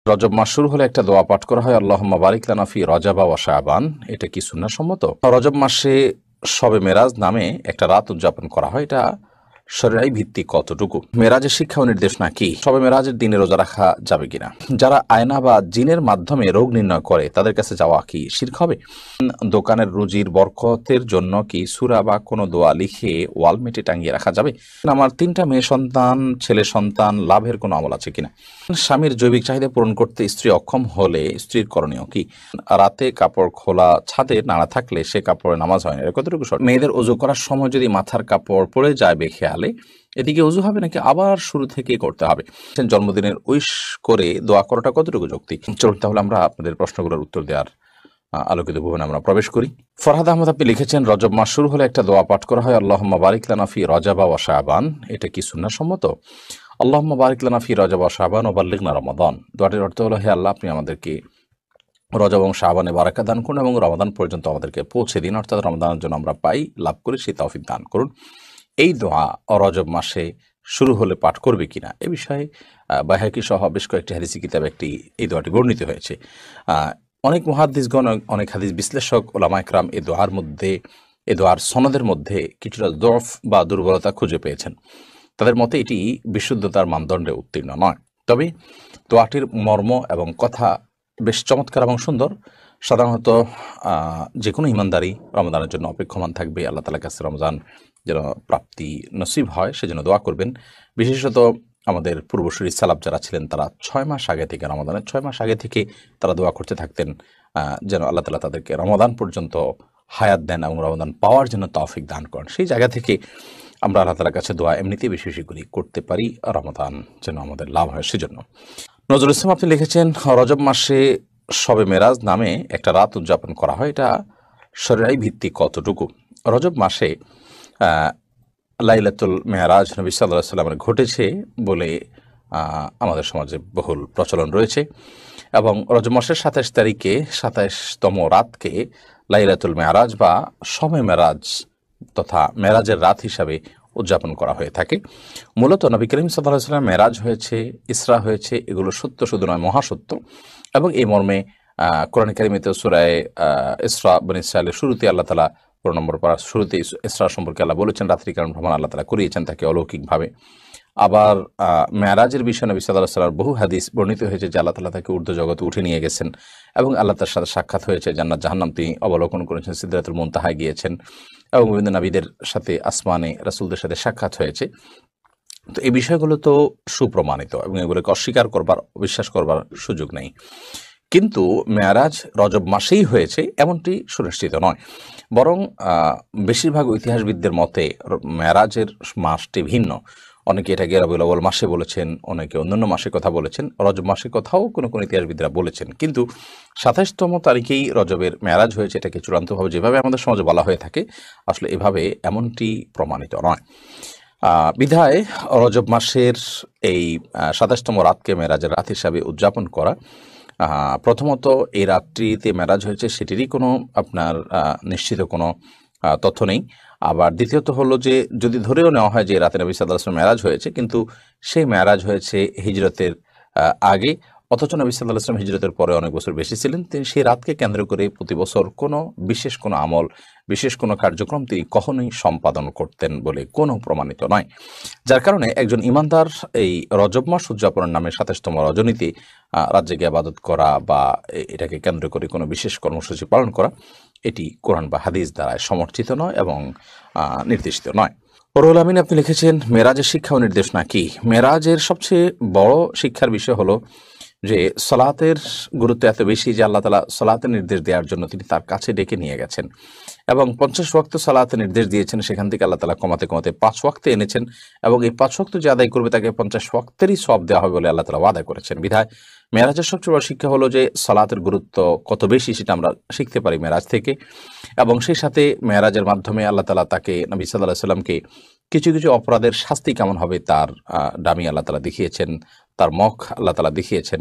রজব মাস শুরু হলে একটা দোয়া পাঠ করা হয়, আল্লাহুম্মা বারিক লানা ফি রজাবা ওয়া শাবান। এটা কি সুন্নাহ সম্মত? রজব মাসে শবে মেরাজ নামে একটা রাত উদযাপন করা হয়। এটা শরীয়ী ভিত্তিক কতটুকু? মেরাজের শিক্ষা ও নির্দেশনা কি? শবে মেরাজের দিনে রোজা রাখা যাবে কিনা? যারা আয়না বা জিনের মাধ্যমে রোগ নির্ণয় করে তাদের কাছে যাওয়া কি শিরক হবে? দোকানের রুজির বরকতের জন্য কি সূরা বা কোনো দোয়া লিখে ওয়ালমেটে টাঙিয়ে রাখা যাবে? আমার ৩টা মেয়ে সন্তান, ছেলে সন্তান, লাভের কোনো আমল আছে কিনা? স্বামীর জৈবিক চাহিদা পূরণ করতে স্ত্রী অক্ষম হলে স্ত্রীর করণীয় কি? রাতে কাপড় খোলা ছাদে নাড়া থাকলে সে কাপড়ে নামাজ হয় না, এটা কতটুকু সঠিক? মেয়েদের ওযু করার সময় যদি মাথার কাপড় পড়ে যায় বেখেয়ালে, এদিকে ওযু হবে নাকি আবার শুরু থেকে করতে হবে? জন্মদিনের উইশ করে দোয়া করাটা কতটুকু যৌক্তিক? চলুন তাহলে আমরা আপনাদের প্রশ্নগুলোর উত্তর দেওয়ার আলোকিত ভুবনে আমরা প্রবেশ করি। ফরহাদ আহমদ আপনি লিখেছেন, রজব মাস শুরু হলে একটা দোয়া পাঠ করা হয়, আল্লাহুম্মা বারিক লানা ফি রজাবা ওয়া শাবান। এটা কি সুন্নাহ সম্মত? আল্লাহুম্মা বারিক লানা ফি রজাবা ওয়া শাবান ওয়া বাল্লিগনা রমাদান। দোয়াটির অর্থ হলো, হে আল্লাহ, আপনি আমাদেরকে রজব এবং শাবানে বারাকা দান করুন এবং রমাদান পর্যন্ত আমাদেরকে পৌঁছে দিন, অর্থাৎ রমাদানের জন্য আমরা পাই, লাভ করি, সেই তৌফিক দান করুন। এই দোয়া রজব মাসে শুরু হলে পাঠ করবে কিনা এ বিষয়ে বাইহাকি সহ বেশ কয়েকটি হাদিসি কিতাবে এই দোয়াটি বর্ণিত হয়েছে। অনেক মুহাদ্দিসগণ, অনেক হাদিস বিশ্লেষক, ওলামা ইকরাম এ দোয়ার সনদের মধ্যে কিছুটা দফ বা দুর্বলতা খুঁজে পেয়েছেন। তাদের মতে এটি বিশুদ্ধতার মানদণ্ডে উত্তীর্ণ নয়। তবে দোয়াটির মর্ম এবং কথা বেশ চমৎকার এবং সুন্দর। সাধারণত যে কোনো ইমানদারি রমজানের জন্য অপেক্ষমান থাকবে, আল্লাহ তাআলার কাছে রমজান যেন প্রাপ্তি নসিব হয় সেজন্য দোয়া করবেন। বিশেষত আমাদের পূর্বসূরি সালাফ যারা ছিলেন তারা 6 মাস আগে থেকে, রমাদানের 6 মাস আগে থেকে তারা দোয়া করতে থাকতেন যেন আল্লাহ তাআলা তাদেরকে রমাদান পর্যন্ত হায়াত দেন এবং রমাদান পাওয়ার জন্য তৌফিক দান করেন। সেই জায়গা থেকে আমরা আল্লাহ তাআলার কাছে দোয়া এমনিতেই বেশি বেশি করে করতে পারি, রমাদান যেন আমাদের লাভ হয় সেজন্য। নজরুল ইসলাম আপনি লিখেছেন, রজব মাসে শবে মেরাজ নামে একটা রাত উদযাপন করা হয়। এটা শরীয়ী ভিত্তিক কতটুকু? রজব মাসে লাইলাতুল মেরাজ নবী সাল্লাল্লাহু আলাইহি ওয়াসাল্লামের ঘটেছে বলে আমাদের সমাজে বহুল প্রচলন রয়েছে এবং রজব মাসের ২৭ তারিখে ২৭তম রাতকে লাইলাতুল মেরাজ বা শবে মেরাজ তথা মেরাজের রাত হিসাবে উদযাপন করা হয়ে থাকে। মূলত নবী করিম সাল্লাল্লাহু আলাইহি ওয়াসাল্লাম মেরাজ হয়েছে, ইসরা হয়েছে, এগুলো সত্য শুধু নয়, মহাসত্য। এবং এই মর্মে কোরআন কারিমেতে সূরা ইসরা বনী ইসরাঈলের শুরুতে আল্লাহ তাআলা ১৫ নম্বর পারা শুরুতে ইসরা সম্পর্কে আল্লাহ বলেছেন, রাত্রিকালীন ভ্রমণ আল্লাহ তাআলা করিয়েছেন তাকে অলৌকিকভাবে। আবার মেরাজের বিষয়ে নবী সাল্লাল্লাহু আলাইহি ওয়াসাল্লাম বহু হাদিস বর্ণিত হয়েছে যে আল্লাহ তাআলা তাকে ঊর্ধ্ব জগতে উঠে নিয়ে গেছেন এবং আল্লাহ তার সাথে সাক্ষাৎ হয়েছে, জান্নাত জাহান্নাম তিনি অবলোকন করেছেন, সিদরাতুল মুনতাহায় গিয়েছেন এবং বিভিন্ন নবীদের সাথে আসমানে রাসূলদের সাথে সাক্ষাৎ হয়েছে। তো এই বিষয়গুলো তো সুপ্রমাণিত এবং এগুলোকে অস্বীকার করবার, অবিশ্বাস করবার সুযোগ নেই। কিন্তু মেরাজ রজব মাসেই হয়েছে এমনটি সুনিশ্চিত নয়, বরং বেশিরভাগ ইতিহাসবিদদের মতে মেরাজের মাসটি ভিন্ন। অনেকে এটাকে রবিউল আউয়াল মাসে বলেছেন, অনেকে অন্যান্য মাসের কথা বলেছেন, রজব মাসের কথাও কোনো কোনো ইতিহাসবিদরা বলেছেন। কিন্তু ২৭তম তারিখেই রজবের মেরাজ হয়েছে, এটাকে চূড়ান্তভাবে যেভাবে আমাদের সমাজে বলা হয়ে থাকে আসলে এভাবে এমনটি প্রমাণিত নয়। বিধায় রজব মাসের এই ২৭তম রাতকে মেরাজের রাত হিসাবে উদযাপন করা, প্রথমত এই রাত্রিতে মেরাজ হয়েছে সেটিরই কোনো আপনার নিশ্চিত কোনো তথ্য নেই। আবার দ্বিতীয়ত হলো যে যদি ধরেও নেওয়া হয় যে রাতে নবী সাল্লাল্লাহু আলাইহি ওয়াসাল্লাম মেরাজ হয়েছে, কিন্তু সেই মেরাজ হয়েছে হিজরতের আগে, অথচ নবী সাল্লাল্লাহু আলাইহি ওয়াসাল্লাম হিজরতের পরে অনেক বছর বেশি ছিলেন, তিনি সেই রাতকে কেন্দ্র করে প্রতি বছর কোনো বিশেষ কোনো আমল, বিশেষ কোনো কার্যক্রম তিনি কখনোই সম্পাদন করতেন বলে কোনো প্রমাণিত নয়। যার কারণে একজন ইমানদার এই রজব মাস উদযাপনের নামে ২৭তম রজনীতে রাত জেগে ইবাদত করা বা এটাকে কেন্দ্র করে কোনো বিশেষ কর্মসূচি পালন করা, এটি কোরআন বা হাদিস দ্বারা সমর্থিত নয় এবং নির্দেশিত নয়। রুহুল আমিন আপনি লিখেছেন, মেরাজের শিক্ষা ও নির্দেশনা কি? মেরাজের সবচেয়ে বড় শিক্ষার বিষয় হলো যে সলাতের গুরুত্ব এত বেশি যে আল্লাহ তাআলা সলাতের নির্দেশ দেওয়ার জন্য তিনি তার কাছে ডেকে নিয়ে গেছেন এবং ৫০ ওয়াক্ত সলাতের নির্দেশ দিয়েছেন, সেখান থেকে আল্লাহ তাআলা কমাতে কমাতে ৫ ওয়াক্তে এনেছেন এবং এই ৫ ওয়াক্ত যে আদায় করবে তাকে ৫০ ওয়াক্তেরই সওয়াব দেওয়া হবে বলে আল্লাহ তাআলা ওয়াদা করেছেন। বিধায় মেরাজের সবচেয়ে বড় শিক্ষা হলো যে সলাতের গুরুত্ব কত বেশি সেটা আমরা শিখতে পারি মেরাজ থেকে। এবং সেই সাথে মেরাজের মাধ্যমে আল্লাহ তাআলা তাকে, নবী সাল্লাল্লাহু আলাইহি ওয়াসাল্লামকে কিছু কিছু অপরাধের শাস্তি কেমন হবে তার ডামি আল্লাহ তাআলা দেখিয়েছেন, তার মুখ আল্লাহ তাআলা দেখিয়েছেন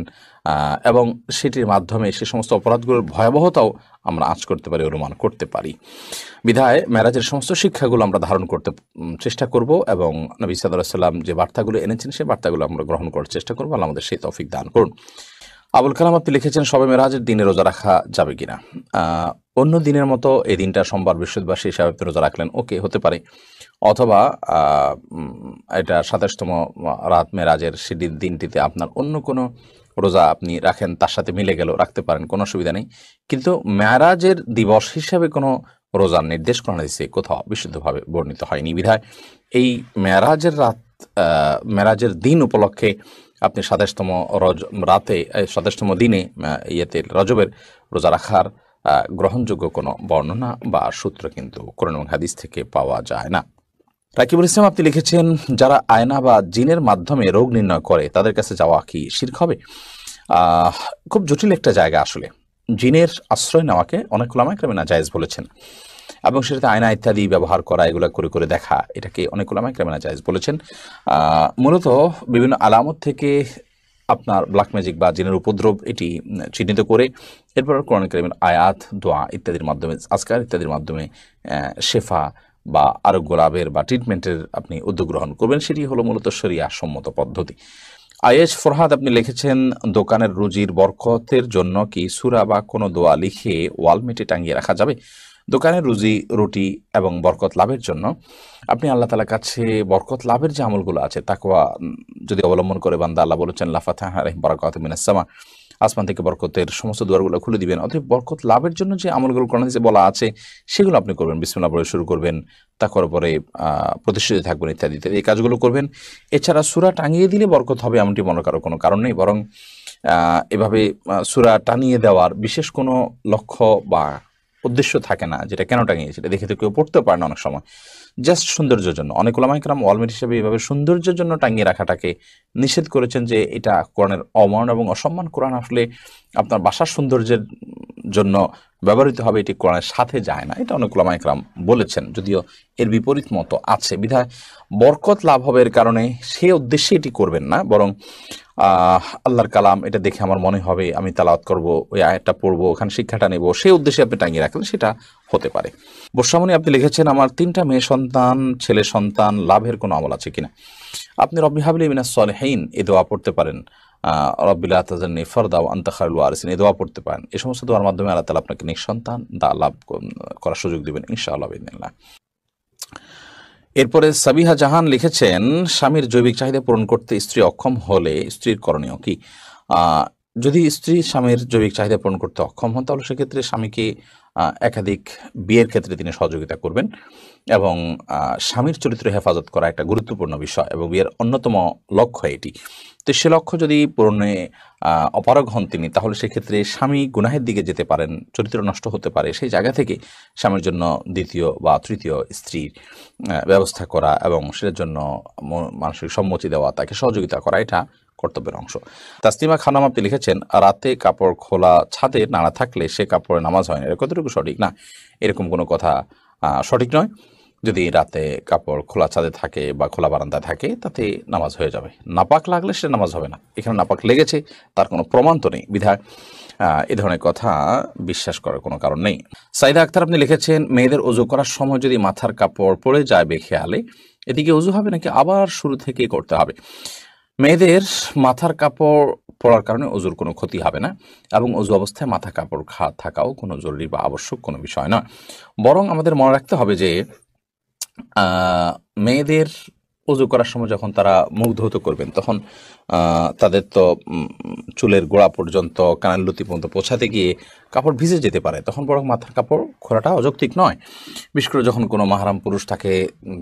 এবং সেটির মাধ্যমে সে সমস্ত অপরাধগুলোর ভয়াবহতাও আমরা আঁচ করতে পারি, অনুমান করতে পারি। বিধায় মেরাজের সমস্ত শিক্ষাগুলো আমরা ধারণ করতে চেষ্টা করব এবং নবী সাল্লাল্লাহু আলাইহি ওয়াসাল্লাম যে বার্তাগুলো এনেছেন সেই বার্তাগুলো আমরা গ্রহণ করার চেষ্টা করব। আল্লাহ আমাদের সেই তৌফিক দান করুন। আবুল কালাম আপনি লিখেছেন শবে মেরাজের দিনে রোজা রাখা যাবে কিনা। অন্য দিনের মতো এই দিনটা সোমবার বৃহস্পতিবার সেই হিসাবে আপনি রোজা রাখলেন, ওকে, হতে পারে। অথবা এটা ২৭তম রাত মেরাজের সেদিন দিনটিতে আপনার অন্য কোনো রোজা আপনি রাখেন, তার সাথে মিলে গেল, রাখতে পারেন, কোনো অসুবিধা নেই। কিন্তু মেরাজের দিবস হিসাবে কোনো রোজার নির্দেশ করা হয়েছে কোথাও বিশুদ্ধভাবে বর্ণিত হয়নি। বিধায় এই মেরাজের রাত, মেরাজের দিন উপলক্ষে আপনি ২৭তম রাতে, ২৭তম দিনে ইয়েতে রজবের রোজা রাখার গ্রহণযোগ্য কোনো বর্ণনা বা সূত্র কিন্তু কোরআন এবং হাদিস থেকে পাওয়া যায় না। রাকিবুল ইসলাম আপনি লিখেছেন যারা আয়না বা জিনের মাধ্যমে রোগ নির্ণয় করে তাদের কাছে যাওয়া কি শিরক হবে? খুব জটিল একটা জায়গা আসলে। জিনের আশ্রয় নেওয়াকে অনেক উলামা কেরাম নাজায়েজ বলেছেন, এবং সেটাতে আয়না ইত্যাদি ব্যবহার করা, এগুলো করে করে দেখা, এটাকে অনেক উলামা কেরাম নাজায়েজ বলেছেন। মূলত বিভিন্ন আলামত থেকে আপনার ব্ল্যাক ম্যাজিক বা জিনের উপদ্রব এটি চিহ্নিত করে এরপর কোরআন কারীমের আয়াত, দোয়া ইত্যাদির মাধ্যমে, আজকার ইত্যাদির মাধ্যমে শেফা বা আরোগ্য লাভের বা ট্রিটমেন্টের আপনি উদ্যোগ গ্রহণ করবেন, সেটি হলো মূলত শরিয়া সম্মত পদ্ধতি। আয়েশ ফরহাদ আপনি লিখেছেন দোকানের রুজির বরকতের জন্য কি সূরা বা কোনো দোয়া লিখে ওয়ালমেটে টাঙিয়ে রাখা যাবে? দোকানের রুজি রুটি এবং বরকত লাভের জন্য আপনি আল্লাহ তাআলার কাছে বরকত লাভের যে আমলগুলো আছে তাকওয়া যদি অবলম্বন করে বান্দা, আল্লাহ বলেছেন লা ফাতাহা আলাইহিম বারাকাতুম মিনাস সামা, আসমান থেকে বরকতের সমস্ত দুয়ারগুলো খুলে দিবেন। অতএব বরকত লাভের জন্য যে আমলগুলো কোরআনে যে বলা আছে সেগুলো আপনি করবেন, বিসমিল্লাহ বলে শুরু করবেন, তারপরে পরে প্রতিষ্ঠিত থাকবেন ইত্যাদি ইত্যাদি, এই কাজগুলো করবেন। এছাড়া সূরা টাঙিয়ে দিলে বরকত হবে এমনটি মনে করার কোনো কারণ নেই, বরং এভাবে সূরা টানিয়ে দেওয়ার বিশেষ কোনো লক্ষ্য বা উদ্দেশ্য থাকে না, যেটা কেন টাঙিয়েছে এটা দেখে তো কেউ পড়তেও পারে না অনেক সময়, জাস্ট সৌন্দর্যের জন্য। অনেক উলামা ইকরাম ওয়ালমেট হিসেবে এভাবে সৌন্দর্যের জন্য টাঙিয়ে রাখাটাকে নিষেধ করেছেন, যে এটা কোরআনের অমান এবং অসম্মান। কোরআন আসলে আপনার বাসার সৌন্দর্যের জন্য ব্যবহৃত হবে, এটি কোরআনের সাথে যায় না, এটা অনেক উলামা ইকরাম বলেছেন, যদিও এর বিপরীত মতো আছে। বিধায় বরকত লাভ হবে এর কারণে সে উদ্দেশ্যে এটি করবেন না, বরং আল্লাহর কালাম, এটা দেখে আমার মনে হবে আমি তালাওয়াত করব, ওই আয়াতটা পড়বো, ওখানে শিক্ষাটা নেব, সেই উদ্দেশ্যে আপনি টাঙিয়ে রাখলেন, সেটা হতে পারে। বর্ষামণি আপনি লিখেছেন আমার 3টা মেয়ে সন্তান, ছেলে সন্তান, লাভের কোনো আমল আছে কিনা? আপনি রব্বি হাবলি মিনাস সলিহিন এই দোয়া পড়তে পারেন, রব্বি লা তাযারনি ফারদা ওয়া আনতা খায়রুল ওয়ারিসিন এই দোয়া পড়তে পারেন। এই সমস্ত দোয়ার মাধ্যমে আল্লাহ তাআলা আপনাকে নিঃসন্তান লাভ করার সুযোগ দিবেন ইনশাআল্লাহ বিইذنিল্লাহ। এরপরে সাবিহা জাহান লিখেছেন স্বামীর জৈবিক চাহিদা পূরণ করতে স্ত্রী অক্ষম হলে স্ত্রীর করণীয় কি? যদি স্ত্রী স্বামীর জৈবিক চাহিদা পূরণ করতে অক্ষম হন, তাহলে সেক্ষেত্রে স্বামীকে একাধিক বিয়ের ক্ষেত্রে তিনি সহযোগিতা করবেন, এবং স্বামীর চরিত্র হেফাজত করা একটা গুরুত্বপূর্ণ বিষয় এবং বিয়ের অন্যতম লক্ষ্য এটি। তো সে লক্ষ্য যদি পূরণে অপারগ হন তিনি, তাহলে সেক্ষেত্রে স্বামী গুনাহের দিকে যেতে পারেন, চরিত্র নষ্ট হতে পারে। সেই জায়গা থেকে স্বামীর জন্য দ্বিতীয় বা তৃতীয় স্ত্রীর ব্যবস্থা করা এবং সেটার জন্য মানসিক সম্মতি দেওয়া, তাকে সহযোগিতা করা, এটা কর্তব্যের অংশ। তাসলিমা খানম আপনি লিখেছেন রাতে কাপড় খোলা ছাদে নাড়া থাকলে সে কাপড়ে নামাজ হয় না, এটা কতটুকু সঠিক? না, এরকম কোনো কথা সঠিক নয়। যদি রাতে কাপড় খোলা ছাদে থাকে বা খোলা বারান্দায় থাকে, তাতে নামাজ হয়ে যাবে। নাপাক লাগলে সে নামাজ হবে না। এখানে নাপাক লেগেছে, তার কোনো প্রমাণ তো নেই, বিধায় এ ধরনের কথা বিশ্বাস করার কোনো কারণ নেই। সাইদা আক্তার আপনি লিখেছেন মেয়েদের ওযু করার সময় যদি মাথার কাপড় পড়ে যায় বেখেয়ালে, এদিকে ওযু হবে নাকি আবার শুরু থেকে করতে হবে? মেয়েদের মাথার কাপড় পরার কারণে ওযুর কোনো ক্ষতি হবে না, এবং ওযু অবস্থায় মাথা কাপড় থাকাও কোনো জরুরি বা আবশ্যক কোনো বিষয় নয়। বরং আমাদের মনে রাখতে হবে যে মেয়েদের ওযু করার সময় যখন তারা মুখ ধৌত করবেন, তখন তাদের তো চুলের গোড়া পর্যন্ত, কানের লুতি পর্যন্ত পৌঁছাতে গিয়ে কাপড় ভিজে যেতে পারে, তখন বরং মাথার কাপড় খোলাটা অযৌক্তিক নয়, বিশেষ করে যখন কোনো মাহরাম পুরুষ তাকে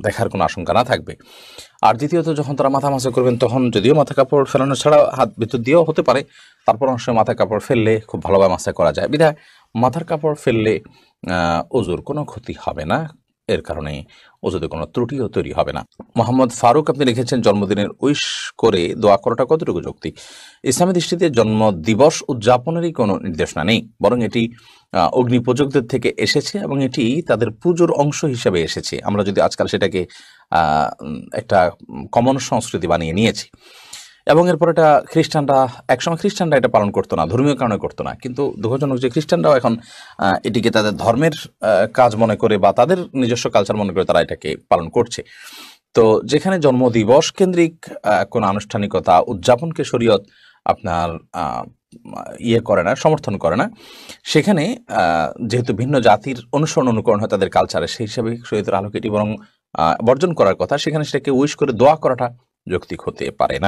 দেখার কোনো আশঙ্কা না থাকবে। আর দ্বিতীয়ত, যখন তারা মাথা মাসা করবেন, তখন যদিও মাথা কাপড় ফেলানো ছাড়া হাত ভিতর দিয়েও হতে পারে, তারপর অনেক সময় মাথা কাপড় ফেললে খুব ভালোভাবে মাসা করা যায়। বিধায় মাথার কাপড় ফেললে ওযুর কোনো ক্ষতি হবে না, এর কারণে ওযুতে কোনো ত্রুটিও তৈরি হবে না। মোহাম্মদ ফারুক আপনি লিখেছেন জন্মদিনের উইশ করে দোয়া করাটা কতটুকু যৌক্তিক? ইসলামী দৃষ্টিতে জন্ম দিবস উদযাপনেরই কোনো নির্দেশনা নেই, বরং এটি অগ্নিপূজকদের থেকে এসেছে এবং এটি তাদের পুজোর অংশ হিসেবে এসেছে। আমরা যদি আজকাল সেটাকে একটা কমন সংস্কৃতি বানিয়ে নিয়েছি, এবং এরপর এটা একসময় খ্রিস্টানরা এটা পালন করতো না, ধর্মীয় কারণে করতো না, কিন্তু দুঃখজনক যে খ্রিস্টানরাও এখন এটিকে তাদের ধর্মের কাজ মনে করে বা তাদের নিজস্ব কালচার মনে করে তারা এটাকে পালন করছে। তো যেখানে জন্মদিবস কেন্দ্রিক কোনো আনুষ্ঠানিকতা উদযাপনকে শরীয়ত আপনার ইয়ে করে না, সমর্থন করে না, সেখানে যেহেতু ভিন্ন জাতির অনুসরণ অনুকরণ হয় তাদের কালচারে, সেই হিসাবে শরীয়তের আলোকে এটি বরং বর্জন করার কথা। সেখানে সেটাকে উইশ করে দোয়া করাটা যৌক্তিক হতে পারে না।